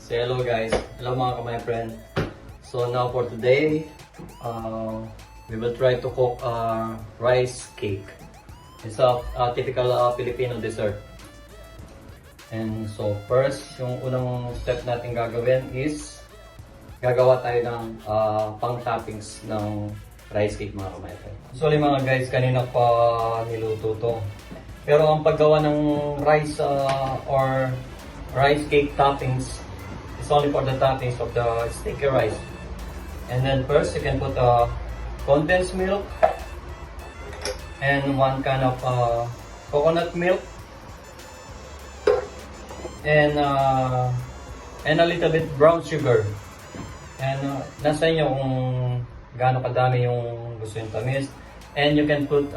Say hello guys. Hello mga my friend. So now for today, we will try to cook rice cake. It's a typical Filipino dessert. And so first, yung unang step natin gagawin is gagawa tayo ng pang-toppings ng rice cake mga my friend. Sorry mga guys, kanina pa niluto to. Pero ang paggawa ng rice or rice cake toppings is only for the toppings of the sticky rice. And then first you can put condensed milk and one kind of coconut milk and a little bit brown sugar. And nasa inyo kung gaano kadami yung gusto yung tamis. And you can put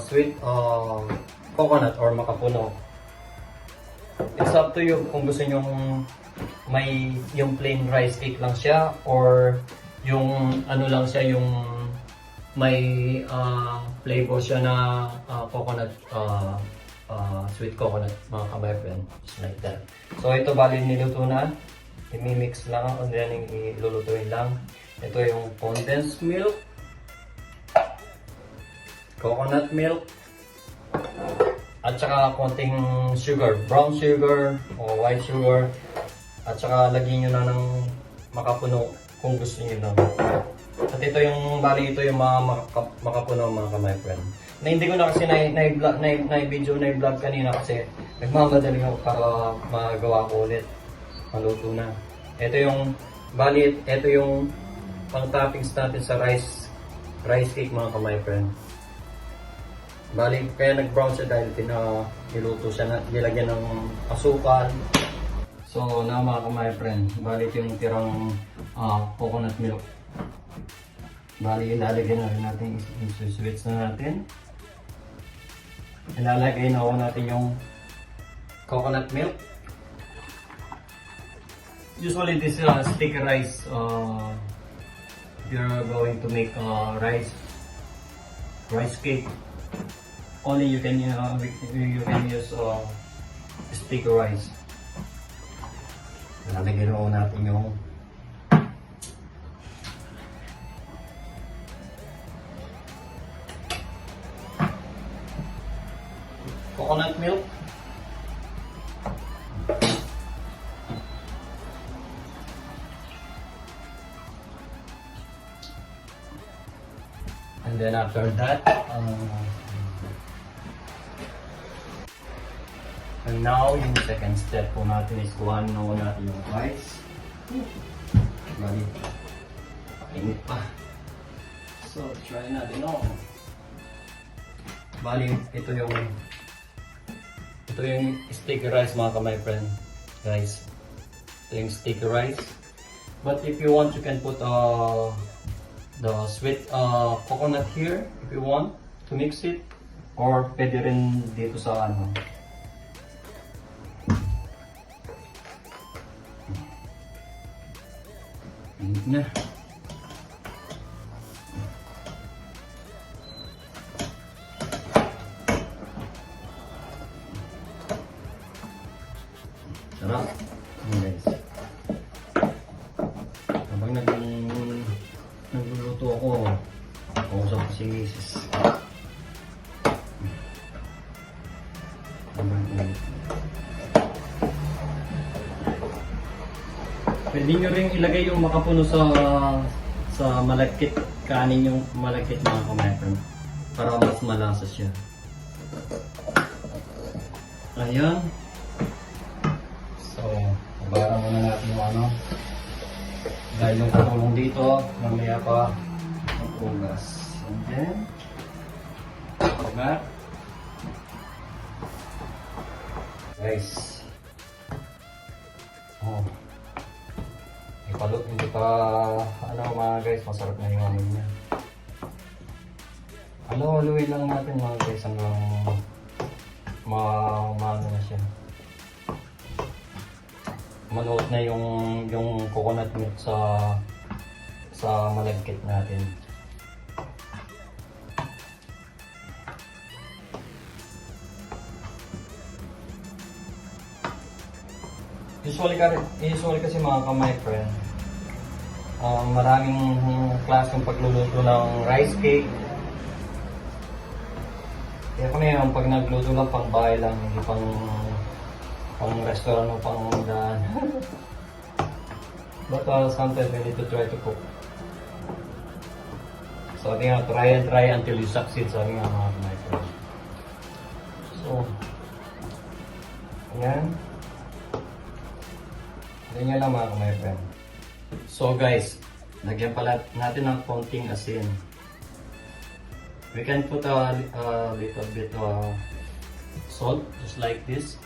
sweet coconut or makapuno. It's up to you kung gusto nyo may yung plain rice cake lang siya or yung ano lang siya, yung may flavor siya na coconut, sweet coconut mga kamay friend. Just like that. So ito bali niluto na. I-mix lang and then ilulutuin lang. Ito yung condensed milk, coconut milk, at saka konting sugar, brown sugar o white sugar, at saka lagyan nyo na ng makapuno kung gusto nyo lang. At ito yung, bali ito yung mga makapuno mga kamay friend. Na hindi ko na kasi na-video, na-vlog kanina kasi nagmamadali ako para magawa ko ulit, maluto na. Ito yung, bali ito yung pang-toppings natin sa rice cake mga kamay friend. Bali, kaya nag-brown siya dahil niluto siya na nilagyan ng asukal. So, na mga kamay friend, bali ito yung tirang coconut milk. Bali, ilalagay na rin natin, i-switch na natin. Ilalagay na natin yung coconut milk. Usually, this is sticky rice. If you're going to make rice cake, only you can use sticky rice. Lalagyan na natin yung coconut milk. And then after that, and now yung second step po natin is kuhanin na natin yung rice. Bali, init pa. So try natin Bali, ito yung sticky rice mga kamay friend. Guys, ito yung sticky rice. But if you want, you can put the sweet coconut here if you want to mix it, or pwede rin dito sa ano. Init na. Sarap. Guys. Habang nagluluto ako, kausap ko si Mrs. Pwede nyo rin ilagay yung makapuno sa malagkit, kanin yung malagkit mga kamay para mas malasa siya. Ayan. So, pabaran muna natin yung ano. Dahil yung katulong dito, mamaya pa mag-ugas. And then, back. Guys. Hindi pa, mga guys, masarap na yung amoy niya. Haluin lang natin mga guys hanggang maano na siya. Maluot na yung coconut milk sa malagkit natin. Usually kasi mga kamay friend, maraming klaseng pagluluto ng rice cake. Kaya kami yung pag nagluto lang pang bahay lang, hindi pang restaurant o pang daan. But sometimes we need to try to cook. Sabi nga, try until you succeed, sabi nga mga kamay friend. So, ayan. Ganyan lang mga kamay friend. So guys, lagyan pala natin ng konting asin. We can put a little bit salt, just like this.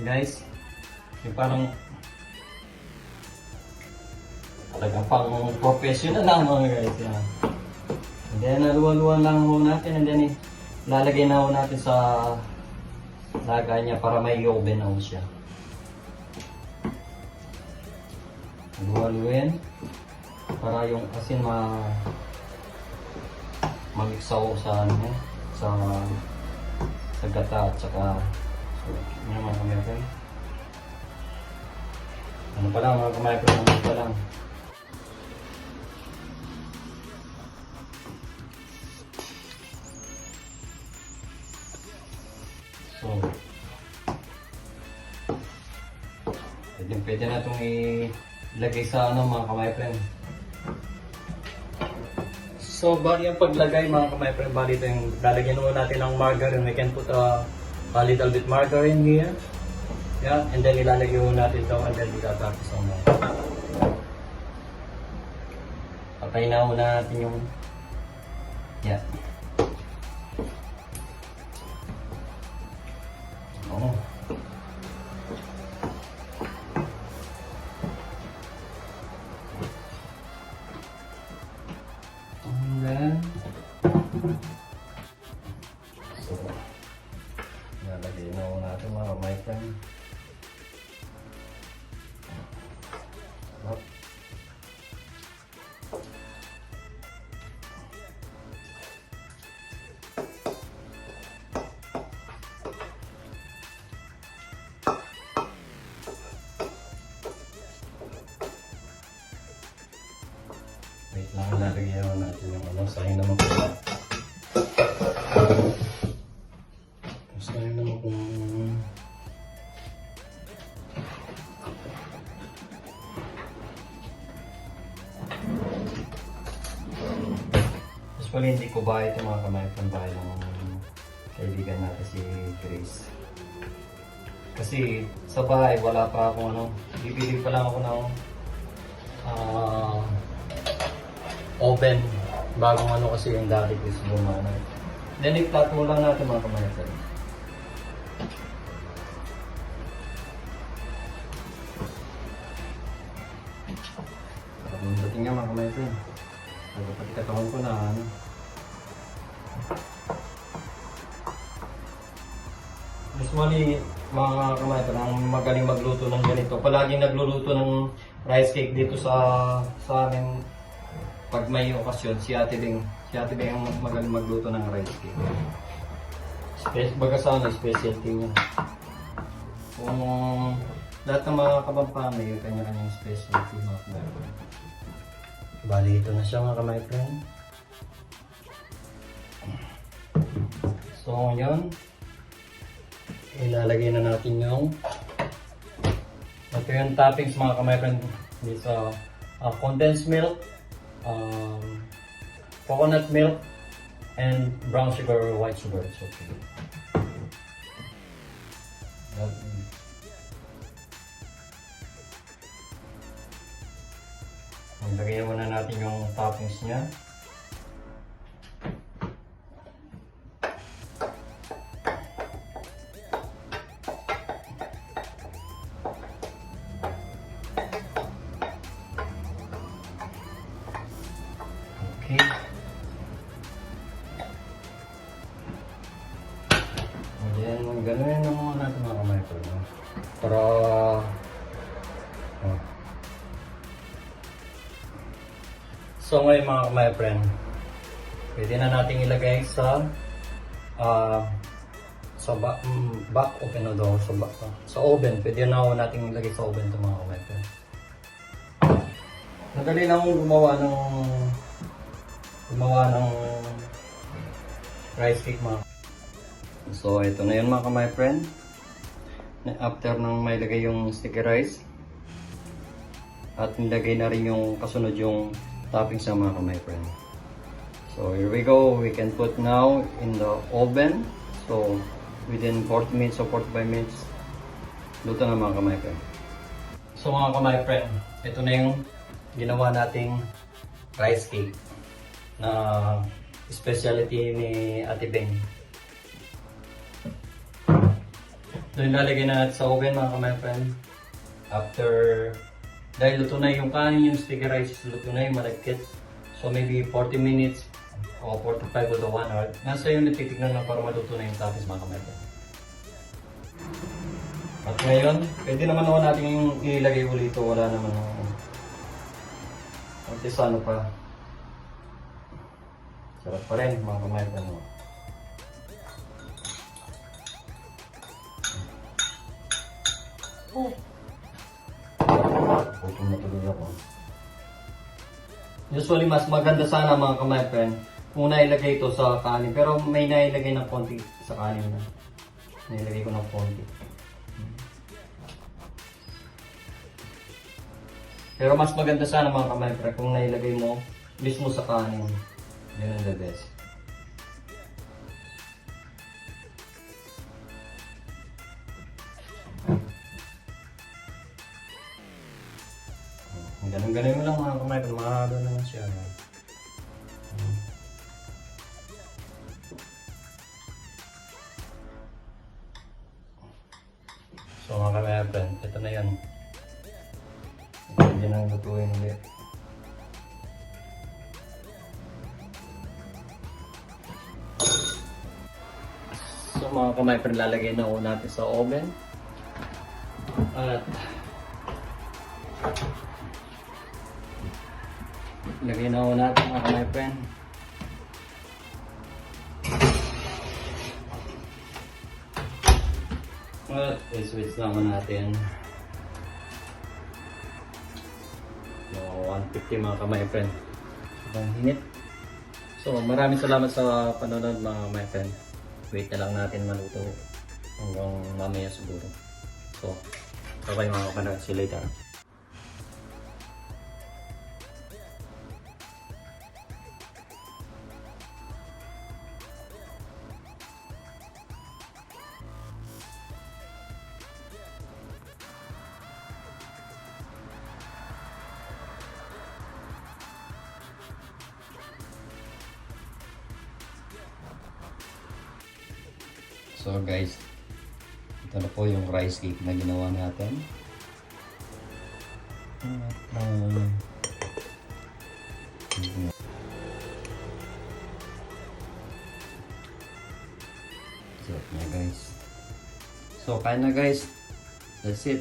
Guys, yung parang talagang pang professional lang mga guys. Yan. And then, naluwan-luwan lang ho natin. And then, lalagay na ho natin sa lagay niya para may oven na ho siya. Luwa-luwin para yung asin mamiksaw sa ano sa gata at saka so, yun mga kamay-friend. Ano pa lang mga kamay-friend, ano pa lang. So pwede na itong ilagay sa ano mga kamay-friend. So bali ang paglagay mga kamay-friend, bali ito yung lalagyan naman natin ng margarine. We can put a little bit margarine here. Yeah, and then ilalagay natin ito and then itatapos ang mga. Patay na muna natin yung yeah. Oh. So, nalagay na ho natin mga kamay-friend. Wait lang, lalagyan natin yung ano, sahin naman po. Sahin naman kung usually hindi ko bahay ito mga kamay-friend, bahay ng kaibigan natin si Grace. Kasi sa bahay wala pa akong ano, bibili pa lang ako ng oven. Bagong ano kasi yung dati is gumana. Then i-flat mo lang natin mga kamay-friend. Dating nga mga kamay-friend. Pati katawan ko na ano. Usually mga kamay-friend, ang magaling magluto ng ganito. Palaging nagluluto ng rice cake dito sa amin. Pag may okasyon, si Ate Bing ang mas magaling magluto ng rice cake. Baga sa ano, specialty niya. Kung lahat ng mga kabampangan may kanya-kanyang specialty mga kamay-friend. Bali, ito na siya mga kamay-friend. So, yun. Ilalagay na natin yung ito yung toppings mga kamay-friend. This condensed milk, coconut milk, and brown sugar or white sugar. It's okay. Lagyan muna natin yung toppings niya. Okay. Ayan, gano'n yung mga natin mga kamay ko. Para so ngayon mga kamay friend, pwede na natin ilagay sa back open na daw sa oven. Pwede na ako nating ilagay sa oven ito mga kamay. Madali lang akong gumawa ng rice cake mga. So ito na yun mga kamay friend. After nang mailagay yung sticky rice at nilagay na rin yung kasunod yung toppings sa mga kamay friend. So here we go. We can put now in the oven. So within 40 minutes or 45 minutes luto na mga kamay friend. So mga kamay friend, ito na yung ginawa nating rice cake na specialty ni Ate Beng. Doon lalagay na natin sa oven mga kamay friend. After, dahil luto na yung kanin, yung sticky rice, luto na yung malagkit. So maybe 40 minutes o 45 to 1 hour. Nasa yung natitignan lang para maluto na yung toppings mga kamay friend. At ngayon, pwede naman naman natin yung ilagay ulit ito. Wala naman artisano pa. Sarap pa rin mga kamay friend. Puto na tuloy ako. Usually mas maganda sana mga kamay friend kung nailagay ito sa kanin. Pero may nailagay ng konti sa kanin na. Nailagay ko ng konti. Pero mas maganda sana mga kamay friend kung nailagay mo mismo sa kanin. Yun ang the best. Ganun-ganun mo lang mga kamay friend. Mahaba naman siya. So mga kamay friend, ito na yan. Hindi nang lutuin ulit. So mga kamay friend, lalagay na natin sa oven. At lagay na natin mga kamay friend. At i-switch naman natin. So 150 mga kamay friend. Ang hinit. So maraming salamat sa panonood mga kamay friend. Wait na lang natin maluto hanggang mamaya siguro. So bye mga kapanood. See you later. So guys, ito na po yung rice cake na ginawa natin. Sarap na guys. So kain na guys. That's it.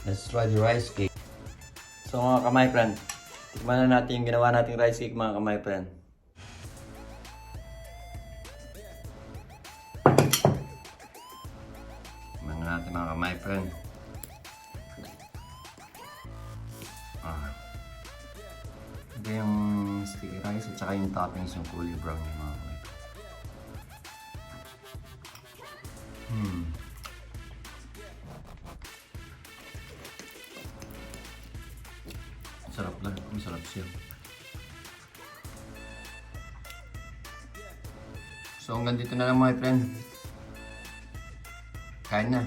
Let's try the rice cake. So mga kamay friend, tikman na natin yung ginawa nating rice cake mga kamay friend. Natin mga kamay friend. Ito yung sticky rice at saka yung toppings yung kulay brown yung mga kamay. Sarap lang. Masarap siya. So hanggang dito na lang mga friend. Kain na.